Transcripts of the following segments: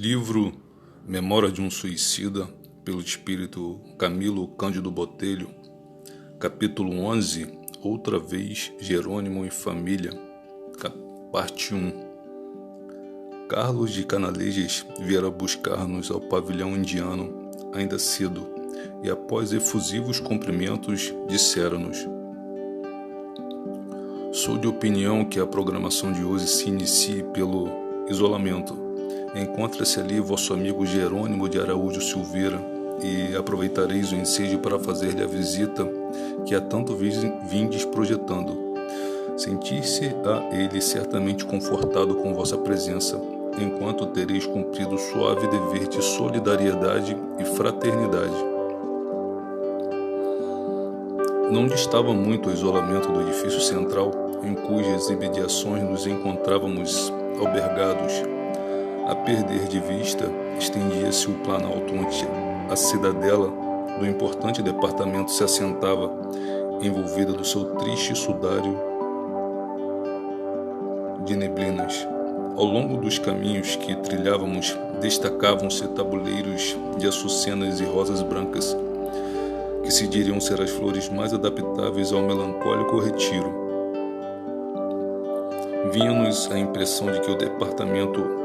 Livro Memória de um Suicida, pelo espírito Camilo Cândido Botelho, capítulo 11, Outra vez Jerônimo e Família, parte 1. Carlos de Canalejas viera buscar-nos ao pavilhão indiano, ainda cedo, e após efusivos cumprimentos, dissera-nos: sou de opinião que a programação de hoje se inicie pelo isolamento. Encontra-se ali vosso amigo Jerônimo de Araújo Silveira, e aproveitareis o ensejo para fazer-lhe a visita que há tanto vindes projetando. Sentir-se a ele certamente confortado com vossa presença, enquanto tereis cumprido o suave dever de solidariedade e fraternidade. Não distava muito o isolamento do edifício central, em cujas imediações nos encontrávamos albergados. A perder de vista, estendia-se o planalto onde a cidadela do importante departamento se assentava, envolvida do seu triste sudário de neblinas. Ao longo dos caminhos que trilhávamos, destacavam-se tabuleiros de açucenas e rosas brancas, que se diriam ser as flores mais adaptáveis ao melancólico retiro. Vinha-nos a impressão de que o departamento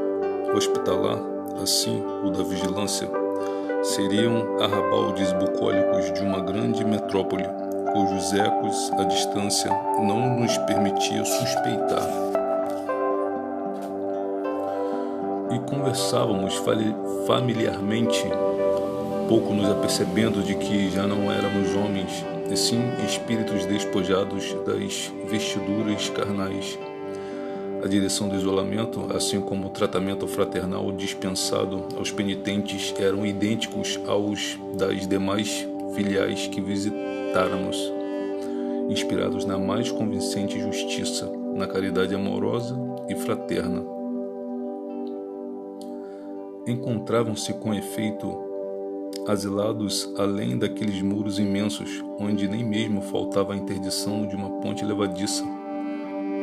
hospitalar, assim o da vigilância, seriam arrabaldes bucólicos de uma grande metrópole, cujos ecos à distância não nos permitia suspeitar. E conversávamos familiarmente, pouco nos apercebendo de que já não éramos homens, e sim espíritos despojados das vestiduras carnais. A direção do isolamento, assim como o tratamento fraternal dispensado aos penitentes, eram idênticos aos das demais filiais que visitáramos, inspirados na mais convincente justiça, na caridade amorosa e fraterna. Encontravam-se, com efeito, asilados além daqueles muros imensos, onde nem mesmo faltava a interdição de uma ponte levadiça,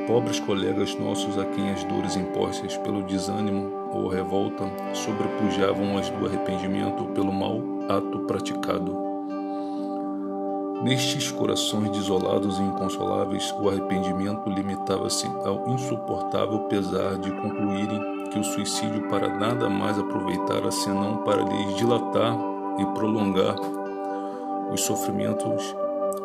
pobres colegas nossos a quem as dores impostas pelo desânimo ou revolta sobrepujavam-as do arrependimento pelo mau ato praticado. Nestes corações desolados e inconsoláveis, o arrependimento limitava-se ao insuportável pesar de concluírem que o suicídio para nada mais aproveitara senão para lhes dilatar e prolongar os sofrimentos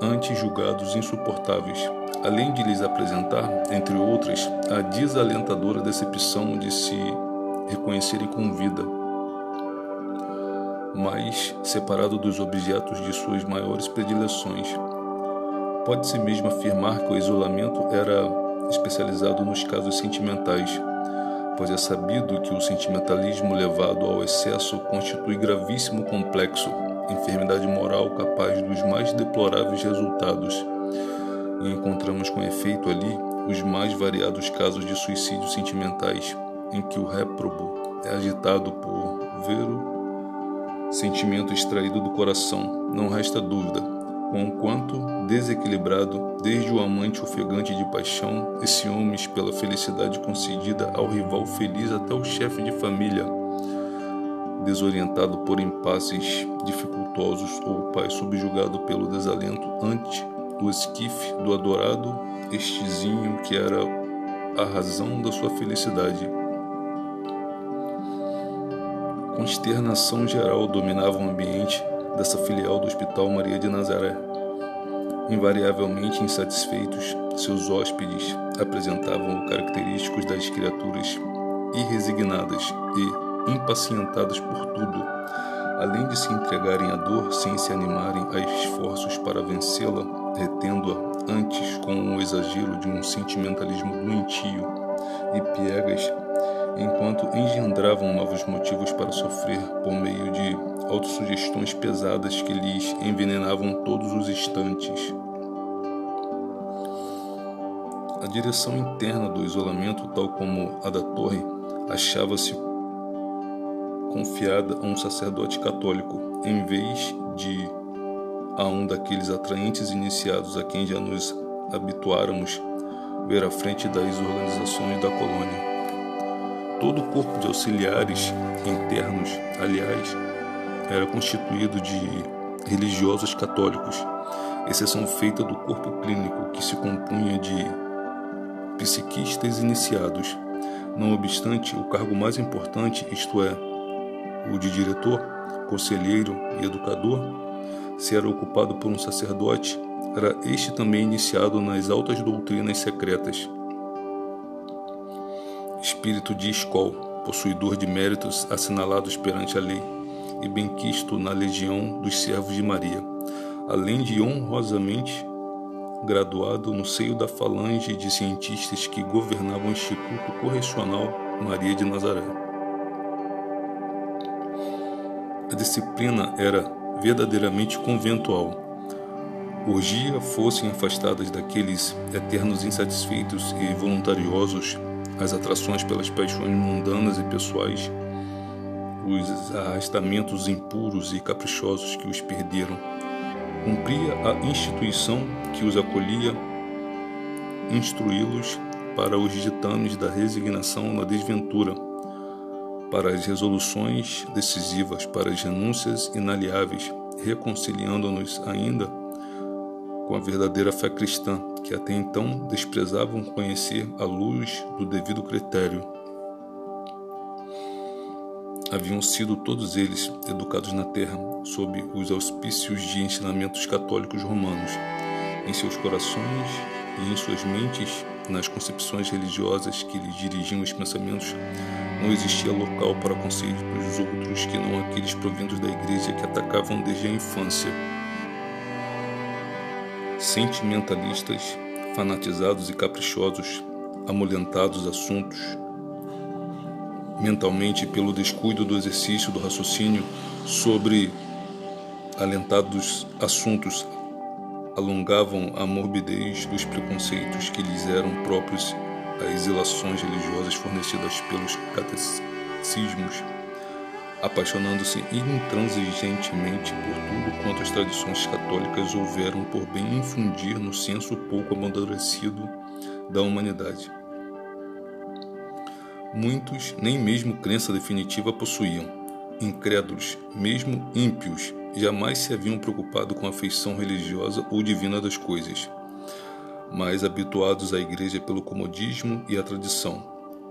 antes julgados insuportáveis, além de lhes apresentar, entre outras, a desalentadora decepção de se reconhecerem com vida, mas separado dos objetos de suas maiores predileções. Pode-se mesmo afirmar que o isolamento era especializado nos casos sentimentais, pois é sabido que o sentimentalismo levado ao excesso constitui gravíssimo complexo, enfermidade moral capaz dos mais deploráveis resultados, e encontramos com efeito ali os mais variados casos de suicídios sentimentais, em que o réprobo é agitado por vero sentimento extraído do coração. Não resta dúvida, conquanto desequilibrado, desde o amante ofegante de paixão e ciúmes pela felicidade concedida ao rival feliz até o chefe de família, desorientado por impasses dificultosos, ou o pai subjugado pelo desalento ante o esquife do adorado estezinho que era a razão da sua felicidade. Consternação geral dominava o ambiente dessa filial do Hospital Maria de Nazaré. Invariavelmente insatisfeitos, seus hóspedes apresentavam característicos das criaturas irresignadas e impacientadas por tudo, além de se entregarem à dor sem se animarem a esforços para vencê-la, retendo-a antes com o exagero de um sentimentalismo doentio e piegas, enquanto engendravam novos motivos para sofrer por meio de autossugestões pesadas que lhes envenenavam todos os instantes. A direção interna do isolamento, tal como a da torre, achava-se confiada a um sacerdote católico, em vez de a um daqueles atraentes iniciados a quem já nos habituáramos ver à frente das organizações da colônia. Todo o corpo de auxiliares internos, aliás, era constituído de religiosos católicos, exceção feita do corpo clínico, que se compunha de psiquistas iniciados. Não obstante, o cargo mais importante, isto é, o de diretor, conselheiro e educador, se era ocupado por um sacerdote, era este também iniciado nas altas doutrinas secretas. Espírito de escol, possuidor de méritos assinalados perante a lei e benquisto na legião dos servos de Maria, além de honrosamente graduado no seio da falange de cientistas que governavam o Instituto Correcional Maria de Nazaré. A disciplina era verdadeiramente conventual. Urgia fossem afastadas daqueles eternos insatisfeitos e voluntariosos as atrações pelas paixões mundanas e pessoais, os arrastamentos impuros e caprichosos que os perderam. Cumpria a instituição que os acolhia instruí-los para os ditames da resignação na desventura, para as resoluções decisivas, para as renúncias inaliáveis, reconciliando-nos ainda com a verdadeira fé cristã, que até então desprezavam conhecer à luz do devido critério. Haviam sido todos eles educados na terra, sob os auspícios de ensinamentos católicos romanos. Em seus corações e em suas mentes, nas concepções religiosas que lhes dirigiam os pensamentos, não existia local para conceitos outros que não aqueles provindos da igreja que atacavam desde a infância. Sentimentalistas, fanatizados e caprichosos, amolentados assuntos, mentalmente pelo descuido do exercício do raciocínio sobre alentados assuntos, alongavam a morbidez dos preconceitos que lhes eram próprios às ilações religiosas fornecidas pelos catecismos, apaixonando-se intransigentemente por tudo quanto as tradições católicas houveram por bem infundir no senso pouco amadurecido da humanidade. Muitos nem mesmo crença definitiva possuíam. Incrédulos, mesmo ímpios, jamais se haviam preocupado com a feição religiosa ou divina das coisas, mas habituados à igreja pelo comodismo e a tradição.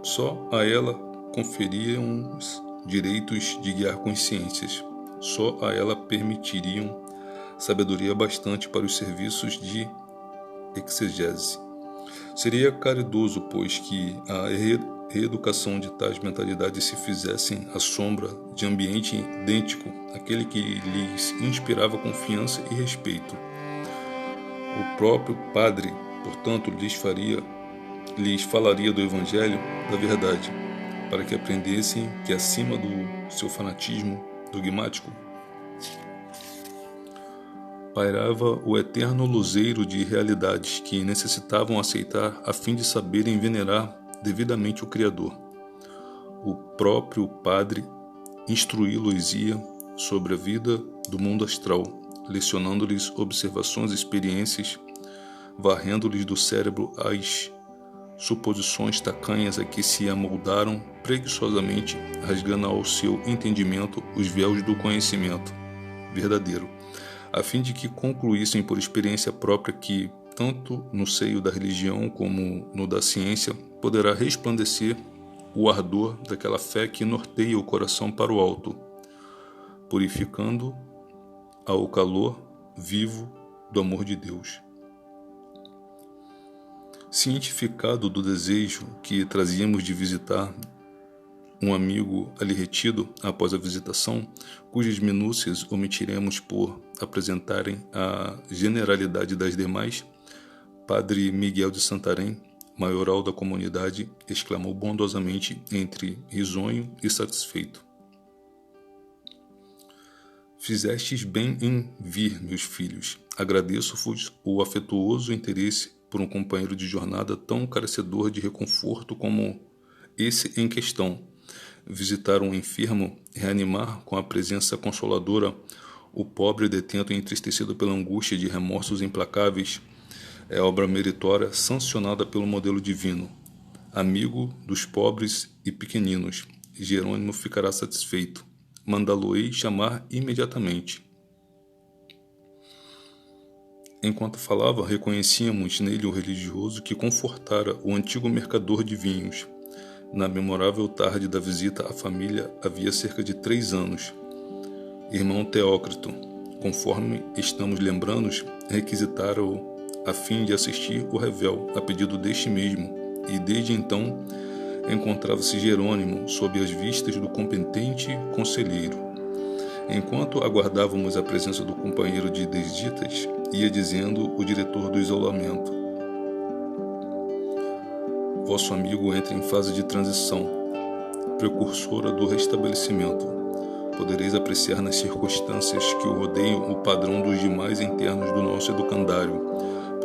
Só a ela conferiam os direitos de guiar consciências. Só a ela permitiriam sabedoria bastante para os serviços de exegese. Seria caridoso, pois, que a reeducação de tais mentalidades se fizessem à sombra de ambiente idêntico àquele que lhes inspirava confiança e respeito. O próprio padre, portanto, lhes falaria do Evangelho da verdade, para que aprendessem que acima do seu fanatismo dogmático pairava o eterno luzeiro de realidades que necessitavam aceitar a fim de saberem venerar devidamente o Criador. O próprio Padre instruí-los-ia sobre a vida do mundo astral, lecionando-lhes observações e experiências, varrendo-lhes do cérebro as suposições tacanhas a que se amoldaram preguiçosamente, rasgando ao seu entendimento os véus do conhecimento verdadeiro, a fim de que concluíssem por experiência própria que, tanto no seio da religião como no da ciência, poderá resplandecer o ardor daquela fé que norteia o coração para o alto, purificando ao calor vivo do amor de Deus. Cientificado do desejo que trazíamos de visitar um amigo ali retido após a visitação, cujas minúcias omitiremos por apresentarem a generalidade das demais, Padre Miguel de Santarém, maioral da comunidade, exclamou bondosamente entre risonho e satisfeito: "Fizestes bem em vir, meus filhos. Agradeço-vos o afetuoso interesse por um companheiro de jornada tão carecedor de reconforto como esse em questão. Visitar um enfermo, reanimar com a presença consoladora o pobre detento e entristecido pela angústia de remorsos implacáveis, é obra meritória sancionada pelo modelo divino. amigo dos pobres e pequeninos. Jerônimo ficará satisfeito. Mandá-lo-ei chamar imediatamente. Enquanto falava, reconhecíamos nele o religioso que confortara o antigo mercador de vinhos. Na memorável tarde da visita à família havia cerca de 3 anos. Irmão Teócrito, conforme estamos lembrando, requisitara-o a fim de assistir o revel, a pedido deste mesmo, e desde então encontrava-se Jerônimo sob as vistas do competente conselheiro. Enquanto aguardávamos a presença do companheiro de desditas, ia dizendo o diretor do isolamento: vosso amigo entra em fase de transição, precursora do restabelecimento. Podereis apreciar nas circunstâncias que o rodeiam o padrão dos demais internos do nosso educandário,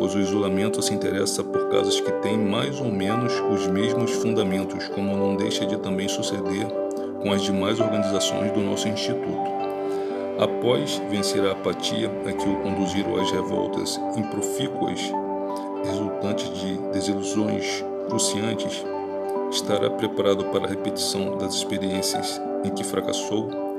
pois o isolamento se interessa por casos que têm mais ou menos os mesmos fundamentos, como não deixa de também suceder com as demais organizações do nosso instituto. Após vencer a apatia a que o conduziram as revoltas improfícuas, resultantes de desilusões cruciantes, estará preparado para a repetição das experiências em que fracassou.